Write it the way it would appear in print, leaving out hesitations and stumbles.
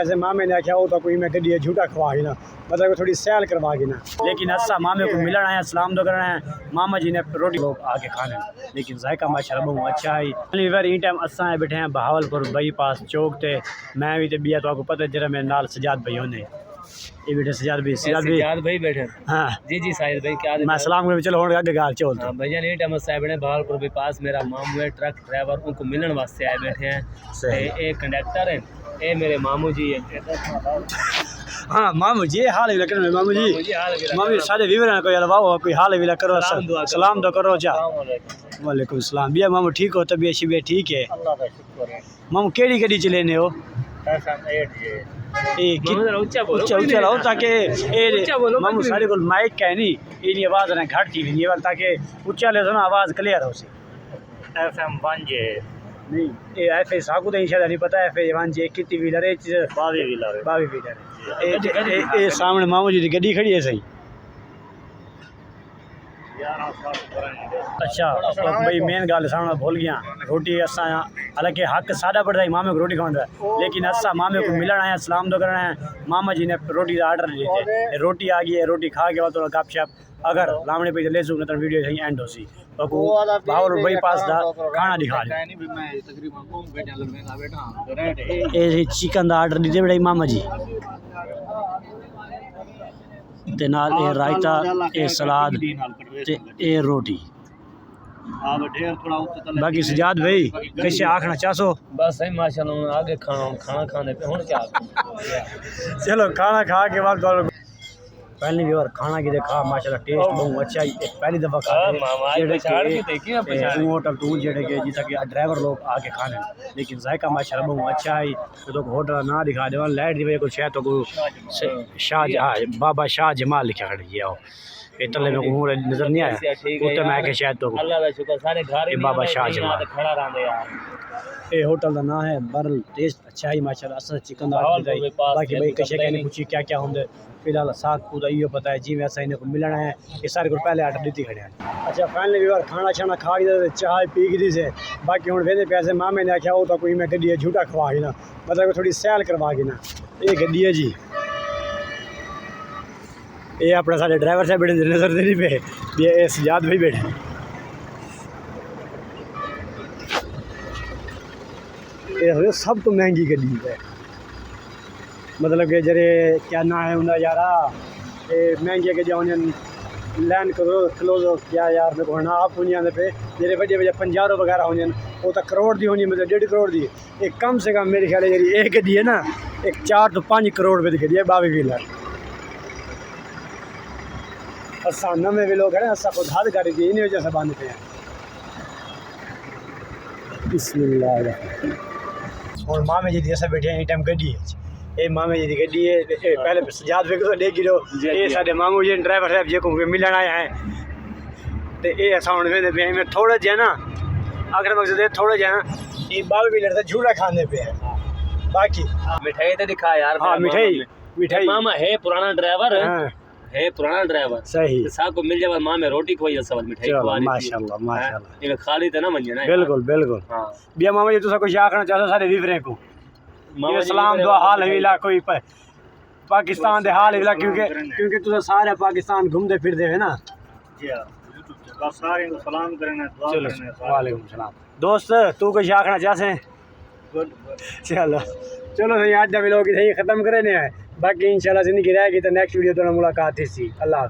ऐसे मामे ने आख्या हो तो कोई मैं गड्डी झूठा खवा ना, मतलब थोड़ी सैल करवा ना, लेकिन असा मामे को मिलना है, सलाम तो करना है। मामा जी ने रोटी लोग आके खाने, लेकिन जायका माशाल्लाह बहुत अच्छा है। ई टाइम असा बैठे हैं बहावलपुर बाईपास चौक ते, मैं भी बिया तो आपको पता है जरा मेरे नाल सजाद भाई होने ये बेटे सजाद भाई बैठे। हाँ जी साहिद भाई क्या मैं सलाम कर चलो होने आगे गाल चल तो भैया नहीं टाइम साहब ने बहावलपुर बाईपास मेरा मामू है ट्रक ड्राइवर उनको मिलने वास्ते आए बैठे हैं। एक कंडक्टर है, ये मेरे मामू जी है। हाँ मामू जी हाल भी कर मामू जी सारे विवरण कोई अलवाओ कोई हाल भी करो, सलाम तो करो जा। वालेकुम सलाम भैया मामू ठीक हो, तबीयत शिबियत ठीक है? अल्लाह का शुक्र है। मामू केड़ी गड्डी चलेने हो? ऊंचा लाओ ताकि मामू सारे को माइक का है नहीं इनी आवाज ना घट थी नहीं वाल ताकि ऊंचा ले ना आवाज क्लियर हो सी। FM 1J नहीं ये एफ साकू तो शायद नहीं पता। एफ 1J कितनी व्हीलर है? 22 व्हीलर ये सामने मामू जी की गड्डी खड़ी है सही। अच्छा भाई मेन गल सामने भूल गया रोटी असा हालांकि हक सादा पड़ता है मामे को रोटी खाना, लेकिन असा मामे को मिलना है, सलाम तो करना है। मामा जी ने रोटी का आर्डर दिए, रोटी आ गई है, रोटी खा के बाद थोड़ा गप शप अगर लामने पे ले सूँ तो वीडियो सही एंड हो सी बावर भाई पास दा खाना दिखा दे। चिकन का आर्डर दीजिए बेटा मामा जी ते नाल ए रायता ए सलाद ते ए रोटी। बाकी सजाद भाई कैसे आखना चाहो? बस सही माशाल्लाह आगे खाना खाने पे हुन क्या चलो खाना खा के बाद पहली भी और खाना की देखा माशाल्लाह टेस्ट बहुत अच्छा है। पहली दफा खा होटल टूर जेडे के जितना कि ड्राइवर लोग आके खाने, लेकिन जायका माशाल्लाह बहुत अच्छा है। तो होटल ना दिखा दे लाइट दी कुछ है तो शाहजहाँ बाबा शाहजमाल लिखा खड़ी गया तले में नजर नहीं आया तो मैं के शायद तो बाबा शाहजमाल ये होटल का नाम है बरल। टेस्ट अच्छा है माशाल्लाह असा चिकन बाकी भाई कशे कहने पूछी क्या क्या होंगे फिलहाल साग पूरा इो पता है जी वैसा इन्हें को मिलना है ये सारे को पहले आर्डर दी खड़े हैं। अच्छा फाइनली भी बार खाना शाना खा के चाय पी गई से बाकी हूँ वेदे पैसे मामे ने आख्या हो तो कोई मैं गड्डी झूठा खवा ना, मतलब थोड़ी सैल करवा ना। ये गड्डी है जी ये अपना सारे ड्राइवर साहब बैठे नजर नहीं पे ये सजाद भाई बैठे। ये सब तो महंगी गड्डी है, मतलब कि जरे क्या ना है उन्हें यार महंगी गड्डियाँ होंगे लैंड करो क्लोजो क्या यार मेरे को ना आप होनी आने पे जेरे बजे बजे पंजारो वगैरह होंगे वो तो करोड़ दी होनी, मतलब 1.5 करोड़ दी। एक कम से कम मेरे ख्याल है एक गड्डी है ना एक 4 तो 5 करोड़ रुपये की गड्डी है 22 व्हीलर। असा नवे भी लोग है ना असा खुद हाथ गाड़ी दी इन्हीं वजह से बांधते हैं। बिस्मिल्लाह और मामे जी ऐसा बैठे हैं टाइम गड्डी है ये मामे जी की गड्डी है। पहले सजाद भाई को देख लो ये साढ़े मामू जी ड्राइवर साहब जो मिलने आए हैं तो ये साउंड में थोड़े जे ना आखिर मकसद थोड़े जे ना ये 22 व्हीलर से झूठा खाने पे है। बाकी मिठाई तो दिखा यार। हाँ मिठाई मामा है पुराना ड्राइवर है पुराना ड्राइवर सही साहब को मिल जाए माँ में रोटी खोई सवाल मिठाई माशाल्लाह माशाल्लाह खाली तो ना मन जाना बिल्कुल बिल्कुल। हाँ बिया मामा जी तुसा कुछ आखना चाहते सारे विवरे को सलाम दुआ हाल हिला कोई पाकिस्तान दे हाल हिला क्योंकि तुसा सारे पाकिस्तान घूमते फिरते है ना। वालेकुम सलाम दोस्त तू कुछ आखना चाहते चलो सही आज लोग सही खत्म करे बाकी इंशाल्लाह जिंदगी रहेगी तो नेक्स्ट वीडियो तो मुलाकात थी। अल्लाह।